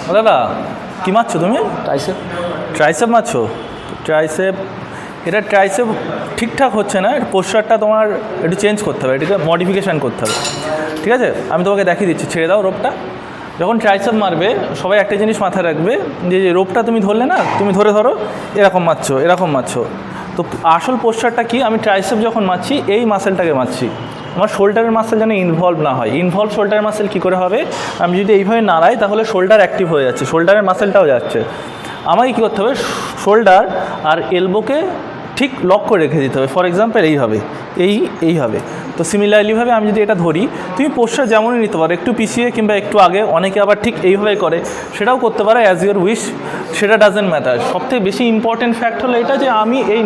ও দাদা কী মারছো তুমি? ট্রাইসেপ। ট্রাইসেপ মারছো? ট্রাইসেপ, এটা ট্রাইসেপ ঠিকঠাক হচ্ছে না, পোস্টারটা তোমার একটু চেঞ্জ করতে হবে, এটাকে মডিফিকেশান করতে হবে, ঠিক আছে? আমি তোমাকে দেখিয়ে দিচ্ছি, ছেড়ে দাও রোপটা। যখন ট্রাইসেপ মারবে সবাই একটা জিনিস মাথায় রাখবে, যে রোপটা তুমি ধরলে না, তুমি ধরো এরকম মারছো, এরকম মারছো, তো আসল পোস্টারটা কি? আমি ট্রাইসেপ যখন মারছি এই মাসেলটাকে মারছি, আমার শোল্ডারের মাসেল যেন ইনভলভ না হয়। ইনভলভ শোল্ডারের মাসেল কী করে হবে? আমি যদি এইভাবে নাড়াই তাহলে শোল্ডার অ্যাক্টিভ হয়ে যাচ্ছে, শোল্ডারের মাসেলটাও যাচ্ছে। আমাকে কী করতে হবে? শোল্ডার আর এলবোকে ঠিক লক করে রেখে দিতে হবে। ফর এক্সাম্পল এইভাবে। তো সিমিলারলিভাবে আমি যদি এটা ধরি, তুমি পোস্টার যেমনই নিতে পারো, একটু পিছিয়ে কিংবা একটু আগে, অনেকে আবার ঠিক এইভাবে করে, সেটাও করতে পারো, অ্যাজ ইউর উইশ, সেটা ডাজেন্ট ম্যাটার। সবথেকে বেশি ইম্পর্টেন্ট ফ্যাক্ট হলো এটা যে আমি এই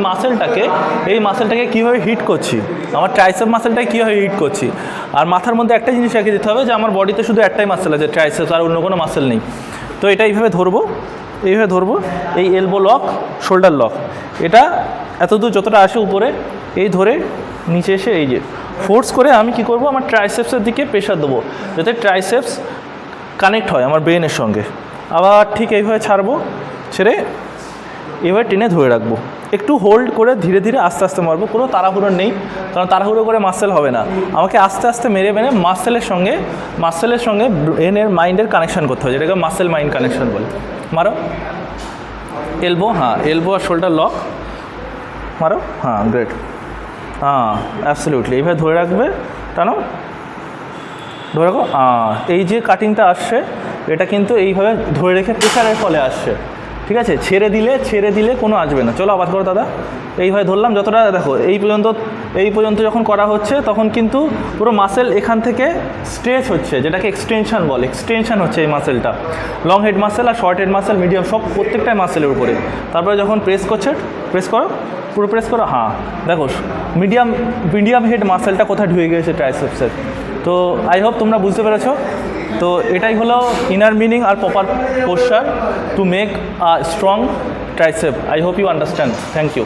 মাসেলটাকে কীভাবে হিট করছি, আমার ট্রাইসেপ মাসেলটাকে কীভাবে হিট করছি। আর মাথার মধ্যে একটা জিনিস রেখে দিতে হবে যে আমার বডিতে শুধু একটাই মাসেল আছে, ট্রাইসেপ, আর অন্য কোনো মাসেল নেই। তো এটা এইভাবে ধরবো, এই এলবো লক, শোল্ডার লক, এটা এতদূর যতটা আসে উপরে, এই ধরে নিচে এসে এই যে ফোর্স করে আমি কি করব, আমার ট্রাইসেপসের দিকে প্রেশার দেবো, যাতে ট্রাইসেপস কানেক্ট হয় আমার ব্রেনের সঙ্গে। আবার ঠিক এইভাবে ছাড়বো, ছেড়ে এবার টেনে ধরে রাখবো, একটু হোল্ড করে ধীরে ধীরে আস্তে আস্তে মারবো, কোনো তাড়াহুড়ো নেই, কারণ তাড়াহুড়ো করে মাসেল হবে না। আমাকে আস্তে আস্তে মেরে মাসেলের সঙ্গে ব্রেনের মাইন্ডের কানেকশান করতে হয়, যেটাকে মাসেল মাইন্ড কানেকশান বলে। মারো এলবো, হ্যাঁ এলবো আর শোল্ডার লক, মারো, হ্যাঁ গ্রেট, হ্যাঁ অ্যাবসলিউটলি। এইভাবে ধরে রাখবে, টানো, ধরে রাখো। এই যে কাটিংটা আসছে, এটা কিন্তু এইভাবে ধরে রেখে প্রেশারের ফলে আসছে, ঠিক আছে? ছেড়ে দিলে কোনো আসবে না। চলো আবার করো দাদা। এইভাবে ধরলাম, যতটা দেখো এই পর্যন্ত যখন করা হচ্ছে, তখন কিন্তু পুরো মাসেল এখান থেকে স্ট্রেচ হচ্ছে, যেটাকে এক্সটেনশন বলে, এক্সটেনশন হচ্ছে এই মাসেলটা। লং হেড মাসেল আর শর্ট হেড মাসেল, মিডিয়াম, সব প্রত্যেকটাই মাসেলের উপরে। তারপরে যখন প্রেস করো, পুরো প্রেস করো, হ্যাঁ দেখো মিডিয়াম হেড মাসেলটা কোথায় ঢুকে গিয়েছে ট্রাইসেপসের। তো আই হোপ তোমরা বুঝতে পেরেছো। তো এটাই হলো ইনার মিনিং আর proper posture to make a strong tricep. I hope you understand. Thank you.